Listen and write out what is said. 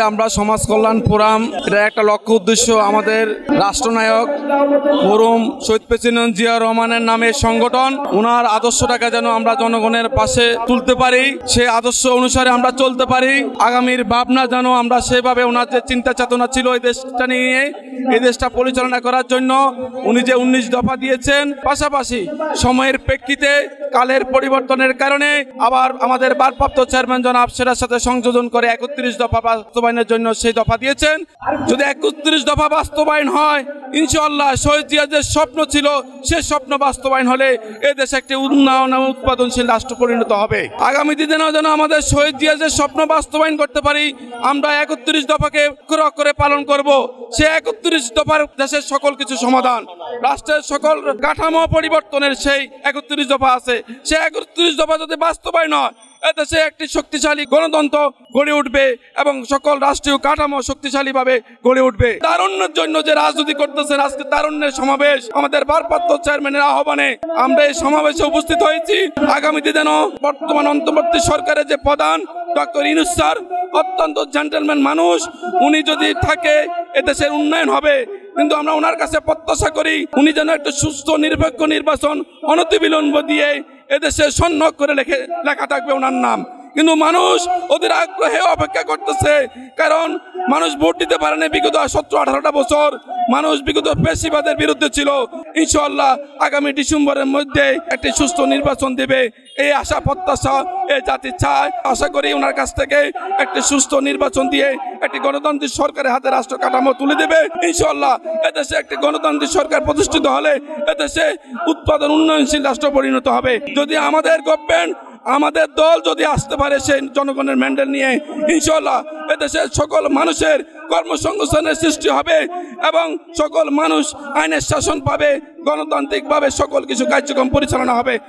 আমরা সমাজ কল্যাণ ফোরাম এটা একটা লক্ষ্য উদ্দেশ্য আমাদের রাষ্ট্রনায়ক মরহুম শহীদ প্রেসিডেন্ট জিয়া রহমানের নামে সংগঠন ওনার আদর্শটাকে যেন আমরা জনগণের পাশে তুলতে পারি সেই আদর্শ অনুসারে আমরা চলতে পারি আগামীর ভাবনা যেন আমরা সেভাবে ওনার যে চিন্তা চেতনা ছিল এই দেশটা নিয়ে এই দেশটা পরিচালনা করার জন্য উনি যে 19 দফা দিয়েছেন পাশাপাশি সময়ের প্রেক্ষিতে কালের পরিবর্তনের কারণে আবার আমাদের ভারপ্রাপ্ত চেয়ারম্যান জনাব সেটার সাথে সংযোজন করে 31 দফা বাস্তবায়নের জন্য সেই দফা দিয়েছেন। যদি 31 দফা বাস্তবায়ন হয় ইনশাআল্লাহ শহীদ জিয়ার যে স্বপ্ন ছিল সে স্বপ্ন বাস্তবায়ন হলে এই দেশ একটি উন্নয়ন এবং উৎপাদনশীল রাষ্ট্র পরিণত হবে। আগামী দিনেও যেন আমাদের শহীদ জিয়া যে স্বপ্ন বাস্তবায়ন করতে পারি আমরা 31 দফাকে করে পালন করব। সে 31 দফার দেশের সকল কিছু সমাধান রাষ্ট্রের সকল কাঠামো পরিবর্তনের সেই 31 দফা আছে। সে 31 দফা যদি বাস্তবায়ন হয় এদেশে একটি শক্তিশালী গণতন্ত্র গড়ে উঠবে এবং সকল রাষ্ট্রীয় কাঠামো শক্তিশালীভাবে গড়ে উঠবে। তারুণ্যের জন্য যে রাজনীতি করতেছেন আজকে তারুণ্যের সমাবেশ আমাদের ভারপ্রাপ্ত চেয়ারম্যানের আহ্বানে আমরা এই সমাবেশে উপস্থিত হয়েছি। আগামী দিনে বর্তমান অন্তর্বর্তী সরকারের যে প্রধান ডক্টর ইউনূস স্যার অত্যন্ত জেন্টলম্যান মানুষ, উনি যদি থাকে এদেশের উন্নয়ন হবে। কিন্তু আমরা ওনার কাছে প্রত্যাশা করি উনি যেন একটা সুস্থ নিরপেক্ষ নির্বাচন অনতিবিলম্ব দিয়ে এদেশে সন্ন্যক করে লেখা থাকবে ওনার নাম। কিন্তু মানুষ ওদের আগ্রহে অপেক্ষা করতেছে, কারণ মানুষ ভোট দিতে পারেনি বিগত 17-18টা বছর। মানুষ বিগত পেশিবাদের বিরুদ্ধে ছিল। ইনশাআল্লাহ আগামী ডিসেম্বরের মধ্যে একটি সুস্থ নির্বাচন দেবে এই আশা প্রত্যাশা এই জাতি চায়। আশা করি ওনার কাছ থেকে একটি সুস্থ নির্বাচন দিয়ে একটি গণতান্ত্রিক সরকারের হাতে রাষ্ট্র কাঠামো তুলে দেবে। ইনশাআল্লাহ এদেশে একটি গণতান্ত্রিক সরকার প্রতিষ্ঠিত হলে এদেশে উৎপাদন উন্নয়নশীল রাষ্ট্র পরিণত হবে। যদি আমাদের গভর্নমেন্ট আমাদের দল যদি আসতে পারে সেই জনগণের ম্যান্ডেট নিয়ে ইনশাআল্লাহ এদেশের সকল মানুষের কর্মসংস্থানের সৃষ্টি হবে এবং সকল মানুষ আইনের শাসন পাবে, গণতান্ত্রিকভাবে সকল কিছু কার্যক্রম পরিচালনা হবে।